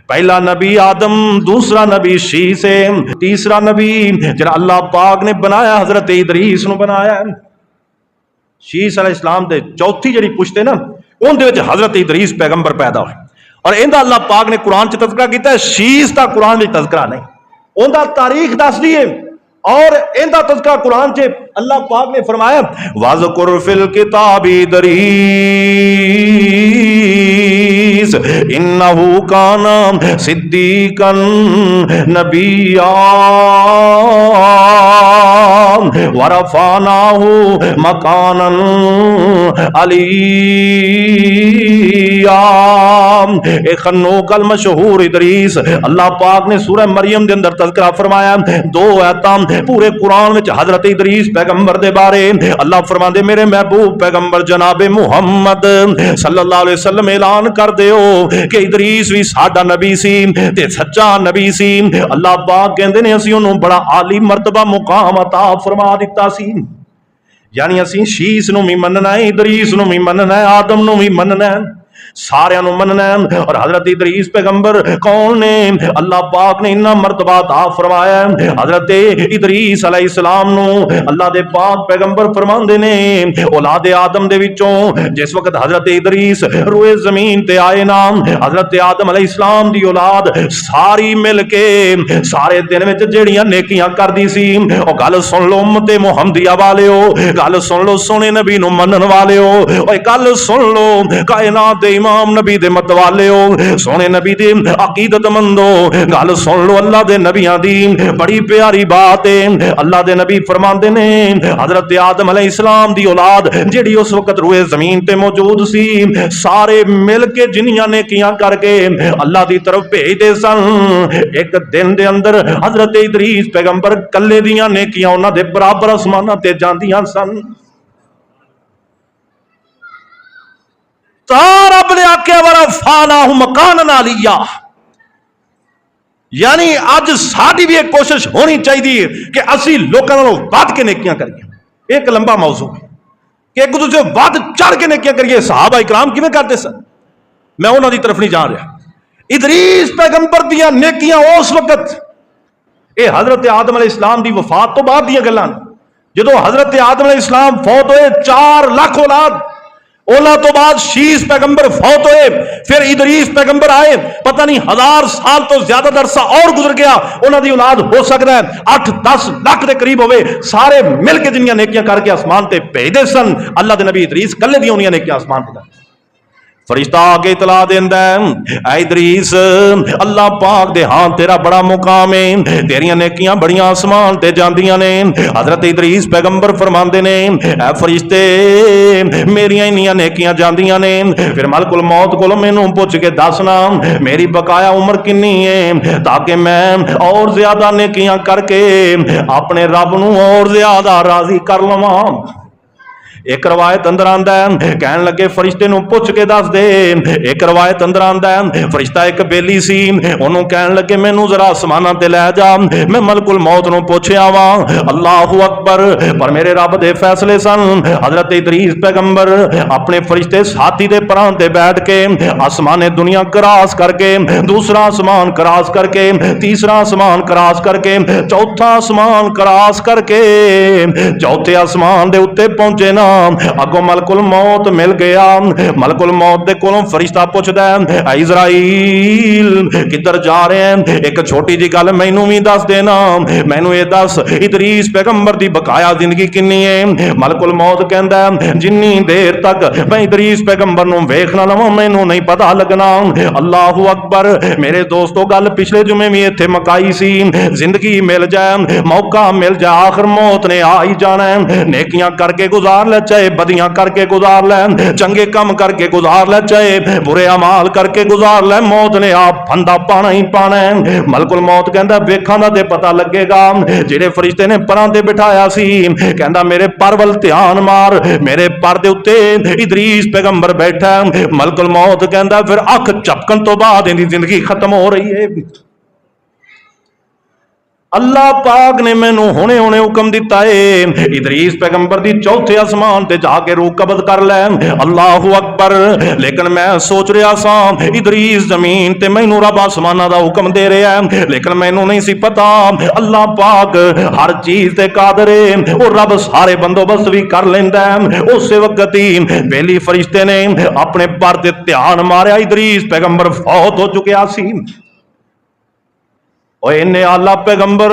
पहला नबी आदम, दूसरा नबी शीस है, तीसरा नबी जरा अल्लाह पाक ने बनाया हजरत इदरीस नूं बनाया। शीस अलैहिस्सलाम दे चौथी जिहड़ी पुश्त है ना, उहदे विच हजरत इदरीस पैगंबर पैदा होए। और इहदा अल्लाह पाक ने कुरान च तज़किरा कीता है, शीस दा कुरान विच तज़किरा नहीं। उहदा तारीख दस दी है और इहदा तज़किरा कुरान च अल्लाह पाक ने फरमाया वाज़कुर फिल किताबी इदरीस इन्नहु काना सिद्दीकन नबिय्या वरफ़अनाहु मकानन अलिय्या। खन्नूकल मशहूर इदरीस, अल्लाह पाक ने सूरह मरियम के अंदर तज़किरा फरमाया। दो आयतां पूरे कुरान में हजरत इदरीस पैगंबर दे बारे अल्लाह फरमाते मेरे महबूब पैगंबर जनाबे मुहम्मद सल्लल्लाहु अलैहि वसल्लम ऐलान कर दियो कि इदरीस भी साडा नबी सी ते सच्चा नबी सी। अल्लाह पाक कहंदे ने असीं उहनूं बड़ा आली मर्तबा मुकाम अता फरमा दिता सी। यानी असीं शीस नूं भी मनना है, इदरीस नूं भी मनना है, आदम नूं भी मनना है, सारियां नूं मनना है। और हजरत इदरीस पैगंबर कौन ने? अल्लाह पाक ने इन्ना मर्तबा अता फरमाया। हजरत इदरीस अलैहिस्सलाम नूं अल्लाह दे पाक पैगंबर फरमांदे ने औलाद आदम दे विचों जिस वक्त हजरत इदरीस रूए जमीन ते आए ना, हजरत आदम अलैहिस्सलाम दी औलाद सारी मिल के सारे दिन विच जेड़ियां नेकियां करदी सी, ओ गल सुन लो उम्मते मुहम्मदिया वालिओ, गल सुन लो सोने नबी नूं मनन वालिओ, ओए गल सुन लो कायनात दे इमाम नबी दे मत वालिओ, सोने नबी दे अकीदत मंदो, गल सुन लो अल्लाह दे नबियां दी बड़ी प्यारी बात है। अल्लाह दे नबी फरमांदे ने हजरत आदम अलैहिस्सलाम दी औलाद जेड़ी उस वक्त रूए जमीन ते मौजूद सी, सारे मिल के जिन्नियां नेकियां करके अल्लाह दी तरफ भेजदे सन, एक दिन दे अंदर हजरत इदरीस पैगंबर कल्ले दियां नेकियां उन्हां दे बराबर आसमानां ते जांदियां सन। रब ने आख्या वाला फानाहु मकानन अलिय्या। यानी अज साडी भी एक कोशिश होनी चाहिए कि असी लोगों नालों वध के नेकियां करिए। एक लंबा मौजू है कि एक दूसरे वध चढ़ के नेकियां करिए। सहाबा इकराम किवें करते सन, मैं उन्हां दी तरफ नहीं जा रहा। इदरीस पैगंबर दियां नेकियां उस वक्त, ये हजरत आदम अलैहिस्सलाम दी वफात तो बाद दियां गल्लां, जदों हजरत आदम अलैहिस्सलाम फौत होए 4 लाख औलाद, ओला तो बाद शीस पैगंबर फौत हुए, फिर इदरीस पैगंबर आए, पता नहीं 1000 साल तो ज्यादा अरसा और गुजर गया, उन्हां दी औलाद हो सकता है 8-10 लाख के करीब होवे, सारे मिलके जिन्नियां नेकियां करके आसमान ते भेजदे सन। अल्लाह दे नबी इदरीस कल्ले दी होनियां नेकियां आसमान ते, फरिश्ता आके इतला देंदा है इदरीस अल्लाह पाक दे हां तेरा बड़ा मुकाम है, तेरियां नेकियां बड़ियां आसमान ते जांदियां ने। हजरत इदरीस पैगंबर फरमांदे ने ऐ फरिश्ते मेरियां इन्नियां नेकियां जांदियां ने, फिर मलकुल मौत कोलों मैनूं पुछ के दसना मेरी बकाया उम्र किन्नी है, ताकि मैं और ज्यादा नेकियां करके अपने रब नूं और ज्यादा राजी कर लवां। एक रवायत अंदर आंदा है कहन लगे फरिश्ते नूं पुछ के दस दे। एक रवायत अंदर आंदा है फरिश्ता एक बेली सी, ओनू कहन लगे मैनू जरा आसमानां ते लै जा, मैं मलकुल मौत नूं पुछया वा। अल्लाहु अकबर, पर मेरे रब दे फैसले सन। हजरत इदरीस पैगंबर अपने फरिश्ते साथी दे परां ते बैठ के आसमाने दुनिया क्रॉस करके, दूसरा आसमान क्रॉस करके, तीसरा आसमान क्रॉस करके, चौथा आसमान क्रॉस करके चौथे आसमान दे उत्ते पहुंचे ना, अगों मलकुल मौत मिल गया। मलकुल मौत दे कोलों फरिश्ता पुछदा है इजराइल किधर जा रहे हैं, एक छोटी जी गल मैनू भी दस देना, मैनू ये दस इदरीस पैगंबर दी बकाया जिंदगी किन्नी है। मलकुल मौत कहंदा है जिन्नी देर तक मैं इदरीस पैगंबर नूं वेख ना लवां मैनू नहीं पता लगना। अल्लाहु अकबर, मेरे दोस्तों गल पिछले जुमे भी इत्थे मकाई सी, जिंदगी मिल जाए मौका मिल जाए आखिर मौत ने आ ही जाना है। नेकियां करके गुजार ले, चाहे बदियां करके गुजार ले, चंगे काम करके गुजार ले, चाहे बुरे अमाल करके गुजार ले, मौत ने आप फंदा पाना ही पाना है। मलकुल मौत कहंदा वेखां दा ते पता लगेगा। जेड़े फरिश्ते ने परां ते बिठाया सी कहंदा मेरे पर वल ध्यान मार, मेरे पर दे उत्ते इदरीस पैगंबर बैठा। मलकुल मौत कहंदा फिर अख झपकन तो बाद इहदी जिंदगी खत्म हो रही है। अल्लाह पाक ने मैनू हुणे हुणे हुक्म दिता है इदरीस पैगंबर दी चौथे आसमान ते जाके रूह कबज कर लै। अल्लाह अकबर। लेकिन मैं सोच रहा सा इदरीस जमीन ते मैनू रब आसमाना दा हुक्म दे रहा है, लेकिन मैनू नहीं सी पता अल्लाह पाक हर चीज ते कादर है, वो रब सारे बंदोबस्त भी कर लेंदा है। उस वक्त ही बेली फरिश्ते ने अपने पर ते ध्यान मारिया, इदरीस पैगंबर फौत हो चुकिया सी। इन्ने आला पैगंबर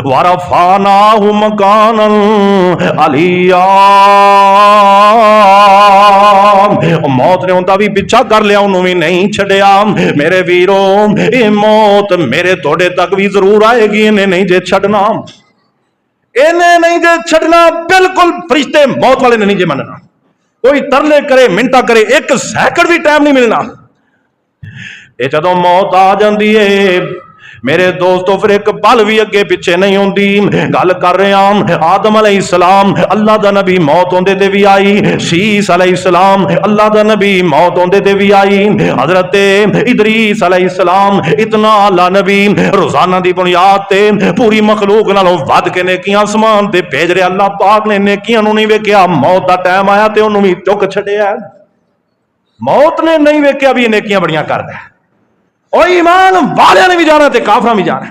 वरफानाहु मकानन अलिया, मौत ने उनका भी पीछा कर लिया, उन्होंने भी नहीं छड़िया। मेरे वीरो ये मौत मेरे थोड़े तक भी जरूर आएगी, इन्हें नहीं जे छड़ना, इन्हें नहीं जे छड़ना। बिल्कुल फरिश्ते मौत वाले ने नहीं जे मनना, कोई तरले करे मिनटा करे, एक सैकड़ भी टाइम नहीं मिलना। ये जदों मौत आ जाती है मेरे दोस्तों फिर एक पल भी अगे पिछे नहीं होंदी। गल कर रहा आदम अलैहिस्सलाम अल्लाह दा नबी मौत होंदे ते भी आई, शीस अलैहिस्सलाम अल्लाह दा नबी मौत होंदे ते भी आई, हजरत इदरीस अलैहिस्सलाम इतना आला नबी रोजाना दी बुनियाद ते पूरी मखलूक नालों वध के नेकियां आसमान ते भेज रहे। अल्लाह पाक ने नेकियां नूं नहीं वेख्या, मौत दा टाइम आया ते उन्होंने भी चुक छड़िया। मौत ने नहीं वेख्या भी नेकियां बड़ियां करदा है। और ईमान वाले ने भी जाना थे काफरा भी जाना।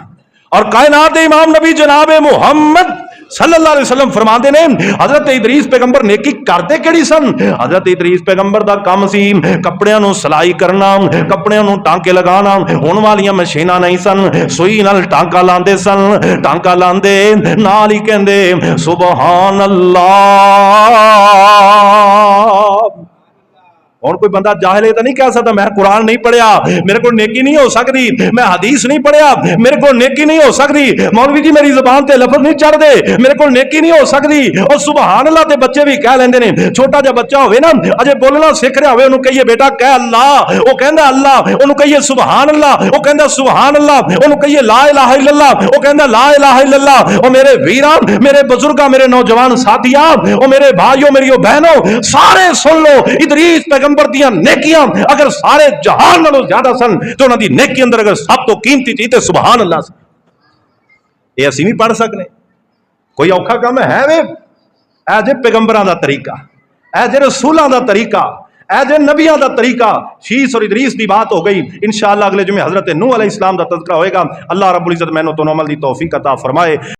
और कायनात इमाम नबी जनाब मुहम्मद सल्लल्लाहु अलैहि वसल्लम फरमाते ने हजरत इदरीस पैगंबर नेकी करते केड़ी सन। हजरत इदरीस पैगंबर दा काम सी कपड़ियां नूं सिलाई करना, कपड़ियां नूं टांके लगाना। हुण वालियां मशीनां नहीं सन, सुई नाल टांका लांदे सन। टांका लांदे नाल ही कहंदे सुभान अल्लाह। और कोई बंदा जाहिल है तो नहीं कह सकता मैं कुरान नहीं पढ़िया मेरे को नेकी नहीं हो सकती, मैं हदीस नहीं पढ़िया मेरे को नेकी नहीं हो सकती, मौलवी जी मेरी जुबान ते लफ्ज नहीं चढ़ते मेरे को नेकी नहीं हो सकती। और सुभान अल्लाह ते बच्चे भी कह लेंदे ने। छोटा जा बच्चा होवे ना अजे बोलना सीख रहा होवे उन्होंने कहिए बेटा कह अल्लाह, वो कहंदा अल्लाह, उन्होंने कहिए सुभान अल्लाह, वो कहंदा सुभान अल्लाह, उन्होंने कहिए ला इलाहा इल्लल्लाह, वो कहंदा ला इलाहा इल्लल्लाह। और मेरे वीरां मेरे बुजुर्गा मेरे नौजवान साथिया और मेरे भाइयों मेरी बहनों सारे सुन लो, इदरीस पैगंबर दियां नेकियां अगर सारे जहान नालों ज्यादा सन तो उन्हां दी नेकी अंदर अगर सब तो कीमती चीज ते सुभान अल्लाह सी। ये असीं भी पढ़ सकने, कोई औखा काम है वे? ऐ जे पैगंबरां दा तरीका, ऐ जे रसूलां दा तरीका, ऐ जे नबियां दा तरीका। शीस और इदरीस की बात हो गई। इंशाअल्लाह अगले जुमे हजरत नूह अलैहिस्सलाम दा तज़किरा होएगा। अल्लाह रब्बुल इज्जत मैनू तो अमल दी तौफीक अता फरमाए।